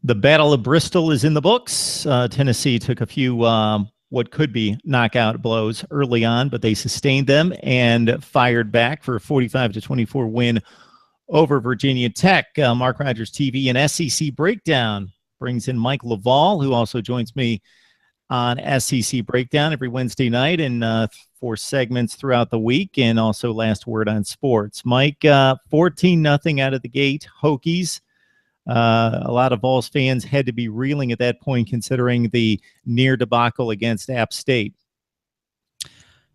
The Battle of Bristol is in the books. Tennessee took a few what could be knockout blows early on, but they sustained them and fired back for a 45-24 win over Virginia Tech. Mark Rogers TV and SEC Breakdown brings in Mike Laval, who also joins me on SEC Breakdown every Wednesday night and 4 segments throughout the week, and also Last Word on Sports. Mike, 14-0 out of the gate, Hokies. A lot of Vols fans had to be reeling at that point, considering the near debacle against App State.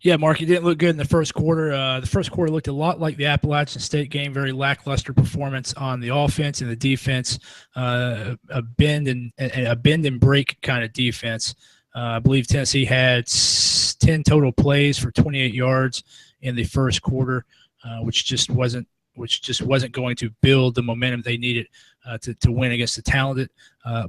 Yeah, Mark, it didn't look good in the first quarter. The first quarter looked a lot like the Appalachian State game, very lackluster performance on the offense and the defense, a bend and break kind of defense. I believe Tennessee had 10 total plays for 28 yards in the first quarter, which just wasn't going to build the momentum they needed to win against the talented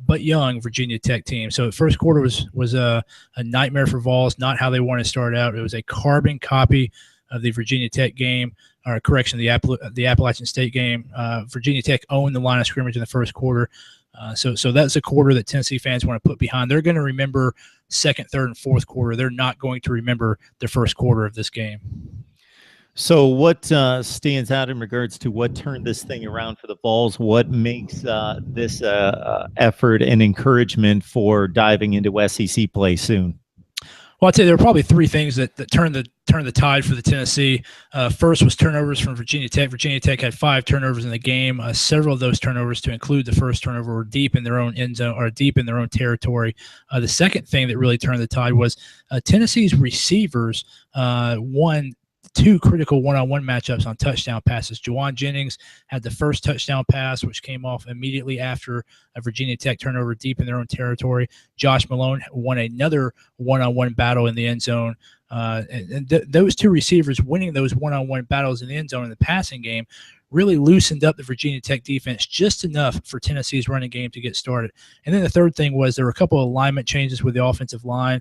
but young Virginia Tech team. So the first quarter was a nightmare for Vols, not how they wanted to start out. It was a carbon copy of the Virginia Tech game, or correction, the Appalachian State game. Virginia Tech owned the line of scrimmage in the first quarter. So that's a quarter that Tennessee fans want to put behind. They're going to remember second, third, and fourth quarter. They're not going to remember the first quarter of this game. So what stands out in regards to what turned this thing around for the Vols? What makes this effort and encouragement for diving into SEC play soon? Well, I'd say there were probably 3 things that turned the tide for the Tennessee. First was turnovers from Virginia Tech. Virginia Tech had 5 turnovers in the game. Several of those turnovers, to include the first turnover, were deep in their own end zone or deep in their own territory. The second thing that really turned the tide was Tennessee's receivers won 2 critical one-on-one matchups on touchdown passes. Juwan Jennings had the first touchdown pass, which came off immediately after a Virginia Tech turnover deep in their own territory. Josh Malone won another one-on-one battle in the end zone. Those 2 receivers winning those one-on-one battles in the end zone in the passing game really loosened up the Virginia Tech defense just enough for Tennessee's running game to get started. And then the third thing was there were a couple of alignment changes with the offensive line.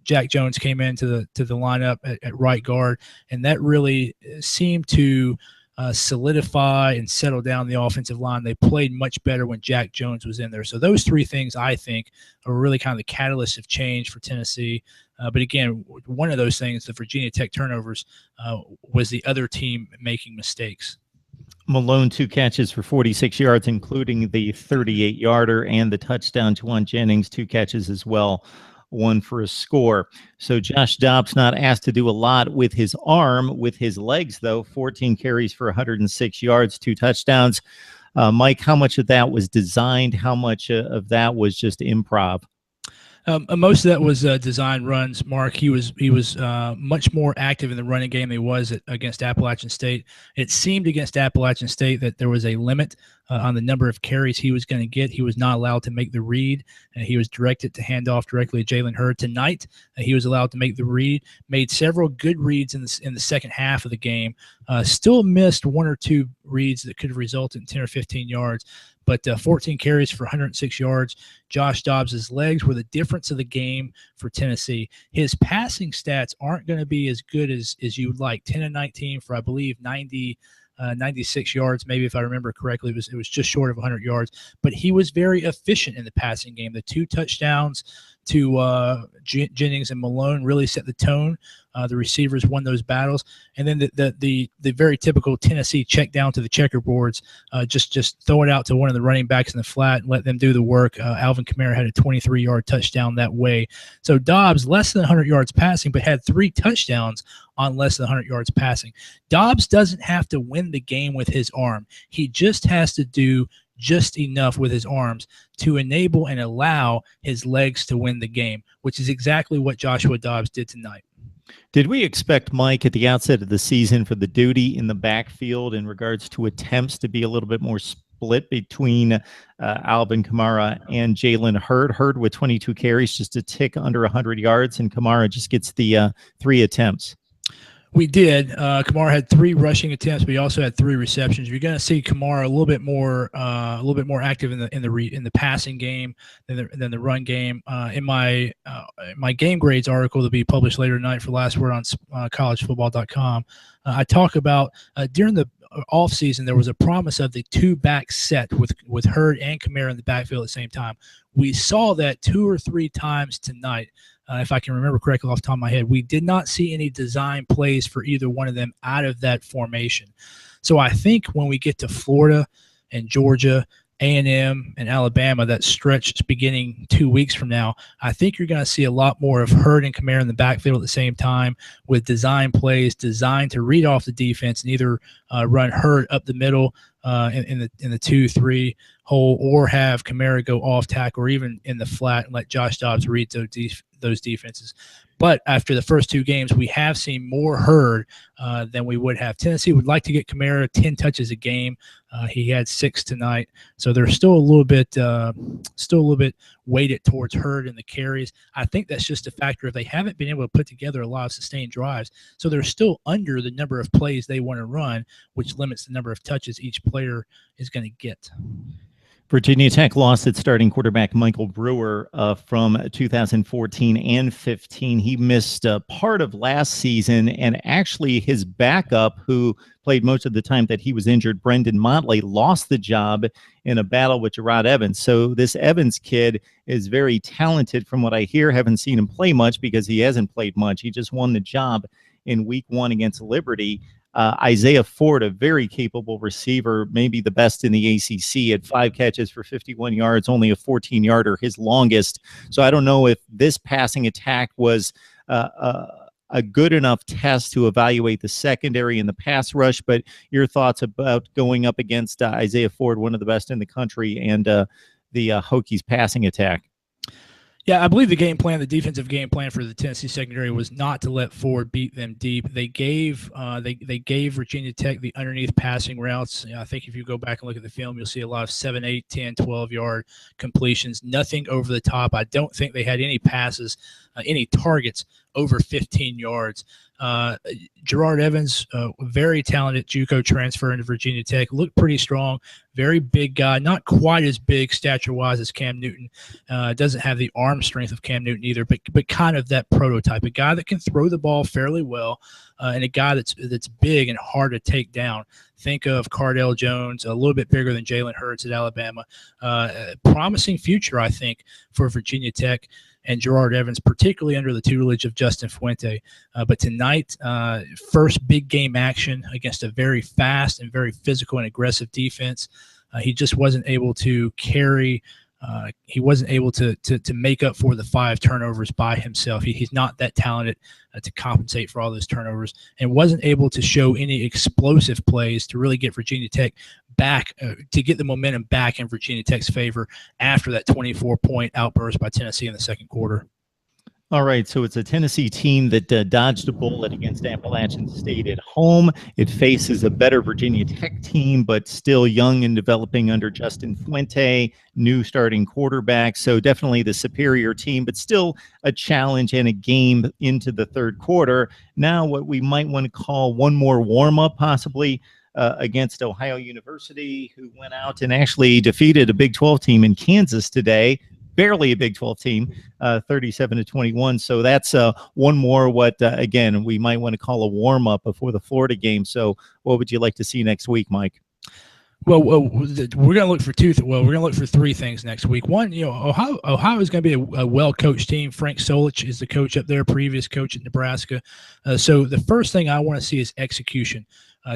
Jack Jones came into the lineup at right guard, and that really seemed to solidify and settle down the offensive line. They played much better when Jack Jones was in there. So those 3 things, I think, are really kind of the catalyst of change for Tennessee. But again, one of those things, the Virginia Tech turnovers, was the other team making mistakes. Malone, 2 catches for 46 yards, including the 38-yarder and the touchdown. Juwan Jennings, 2 catches as well, 1 for a score. So Josh Dobbs not asked to do a lot with his arm. With his legs, though, 14 carries for 106 yards, 2 touchdowns. Mike, how much of that was designed? How much of that was just improv? Most of that was design runs, Mark. He was much more active in the running game than he was against Appalachian State. It seemed against Appalachian State that there was a limit on the number of carries he was going to get. He was not allowed to make the read, and he was directed to hand off directly to Jalen Hurd. Tonight, he was allowed to make the read, made several good reads in the second half of the game, still missed 1 or 2 reads that could have resulted in 10 or 15 yards. But 14 carries for 106 yards. Josh Dobbs' legs were the difference of the game for Tennessee. His passing stats aren't going to be as good as you would like. 10 and 19 for, I believe, 96 yards, maybe, if I remember correctly. It was just short of 100 yards. But he was very efficient in the passing game. The 2 touchdowns to Jennings and Malone really set the tone. The receivers won those battles, and then the very typical Tennessee check down to the checkerboards, just throw it out to one of the running backs in the flat and let them do the work. Alvin Kamara had a 23-yard touchdown that way. So Dobbs less than 100 yards passing, but had 3 touchdowns on less than 100 yards passing. Dobbs doesn't have to win the game with his arm. He just has to do just enough with his arms to enable and allow his legs to win the game, which is exactly what Joshua Dobbs did tonight. Did we expect, Mike, at the outset of the season for the duty in the backfield in regards to attempts to be a little bit more split between Alvin Kamara and Jalen Hurd? Hurd with 22 carries, just a tick under 100 yards, and Kamara just gets the 3 attempts. We did. Kamara had 3 rushing attempts, but he also had 3 receptions. You're going to see Kamara a little bit more active in the passing game than the run game. In my game grades article that'll be published later tonight for Last Word on collegefootball.com, I talk about during the offseason, there was a promise of the two-back set with Hurd and Kamara in the backfield at the same time. We saw that 2 or 3 times tonight. If I can remember correctly off the top of my head, we did not see any design plays for either one of them out of that formation. So I think when we get to Florida and Georgia, A&M, and Alabama, that stretch beginning 2 weeks from now, I think you're going to see a lot more of Hurd and Kamara in the backfield at the same time with design plays designed to read off the defense and either run Hurd up the middle in the 2-3 hole, or have Kamara go off tackle or even in the flat and let Josh Dobbs read those defenses. But after the first 2 games, we have seen more Hurd than we would have. Tennessee would like to get Kamara 10 touches a game. He had 6 tonight, so they're still a little bit weighted towards Hurd in the carries. I think that's just a factor of they haven't been able to put together a lot of sustained drives, so they're still under the number of plays they want to run, which limits the number of touches each player is going to get. Virginia Tech lost its starting quarterback, Michael Brewer, from 2014 and 15. He missed part of last season, and actually his backup, who played most of the time that he was injured, Brendan Motley, lost the job in a battle with Gerard Evans. So this Evans kid is very talented from what I hear. Haven't seen him play much because he hasn't played much. He just won the job in week 1 against Liberty. Isaiah Ford, a very capable receiver, maybe the best in the ACC, had 5 catches for 51 yards, only a 14-yarder, his longest. So I don't know if this passing attack was a good enough test to evaluate the secondary and the pass rush, but your thoughts about going up against Isaiah Ford, one of the best in the country, and the Hokies passing attack? Yeah, I believe the defensive game plan for the Tennessee secondary was not to let Ford beat them deep. They gave they gave Virginia Tech the underneath passing routes. I think if you go back and look at the film, you'll see a lot of 7, 8, 10, 12-yard completions, nothing over the top. I don't think they had any passes, any targets over 15 yards. Gerard Evans, very talented JUCO transfer into Virginia Tech, looked pretty strong, very big guy, not quite as big stature-wise as Cam Newton. Doesn't have the arm strength of Cam Newton either, but kind of that prototype, a guy that can throw the ball fairly well, and a guy that's big and hard to take down. Think of Cardell Jones, a little bit bigger than Jalen Hurd at Alabama. Promising future, I think, for Virginia Tech and Gerard Evans, particularly under the tutelage of Justin Fuente. But tonight, first big game action against a very fast and very physical and aggressive defense. He just wasn't able to carry. He wasn't able to make up for the 5 turnovers by himself. He's not that talented to compensate for all those turnovers, and wasn't able to show any explosive plays to really get Virginia Tech back, to get the momentum back in Virginia Tech's favor after that 24-point outburst by Tennessee in the second quarter. All right, so it's a Tennessee team that dodged a bullet against Appalachian State at home. It faces a better Virginia Tech team, but still young and developing under Justin Fuente, new starting quarterback. So definitely the superior team, but still a challenge and a game into the third quarter. Now what we might want to call one more warm-up possibly against Ohio University, who went out and actually defeated a Big 12 team in Kansas today. Barely a Big 12 team, 37-21. So that's one more again, we might want to call a warm-up before the Florida game. So what would you like to see next week, Mike? Well, we're going to look for we're going to look for 3 things next week. One, Ohio is going to be a well-coached team. Frank Solich is the coach up there, previous coach at Nebraska. So the first thing I want to see is execution.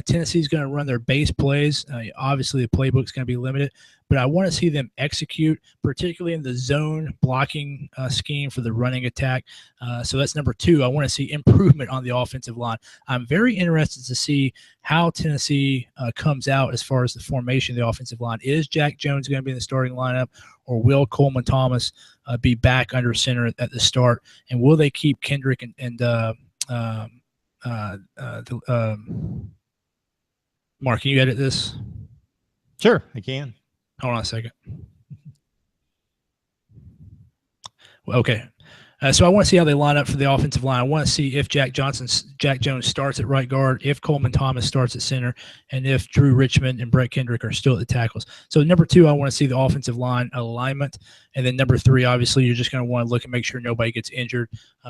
Tennessee's going to run their base plays. Obviously, the playbook's going to be limited, but I want to see them execute, particularly in the zone blocking scheme for the running attack. So that's number 2. I want to see improvement on the offensive line. I'm very interested to see how Tennessee comes out as far as the formation of the offensive line. Is Jack Jones going to be in the starting lineup, or will Coleman Thomas be back under center at the start? And will they keep Kendrick Mark, can you edit this? Sure, I can. Hold on a second. Okay. So I want to see how they line up for the offensive line. I want to see if Jack Jones starts at right guard, if Coleman Thomas starts at center, and if Drew Richmond and Brett Kendrick are still at the tackles. So number 2, I want to see the offensive line alignment. And then number 3, obviously, you're just going to want to look and make sure nobody gets injured,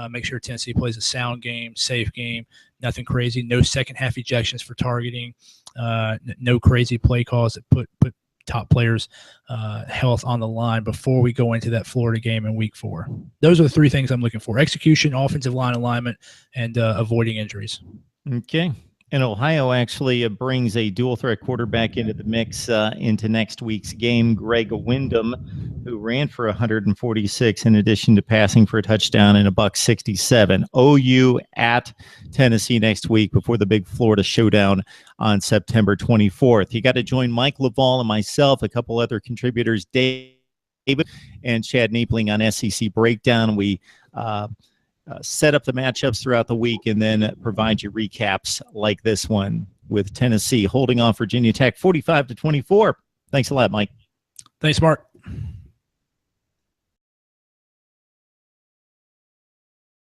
make sure Tennessee plays a sound game, safe game, nothing crazy, no second half ejections for targeting, no crazy play calls that put top players' health on the line before we go into that Florida game in week 4. Those are the 3 things I'm looking for: execution, offensive line alignment, and avoiding injuries. Okay. And Ohio actually brings a dual threat quarterback into the mix into next week's game, Greg Windham, who ran for 146 in addition to passing for a touchdown and $167. OU at Tennessee next week before the big Florida showdown on September 24th. You got to join Mike Laval and myself, a couple other contributors, David and Chad Napling on SEC Breakdown. We set up the matchups throughout the week and then provide you recaps like this one with Tennessee holding off Virginia Tech 45-24. Thanks a lot, Mike. Thanks, Mark.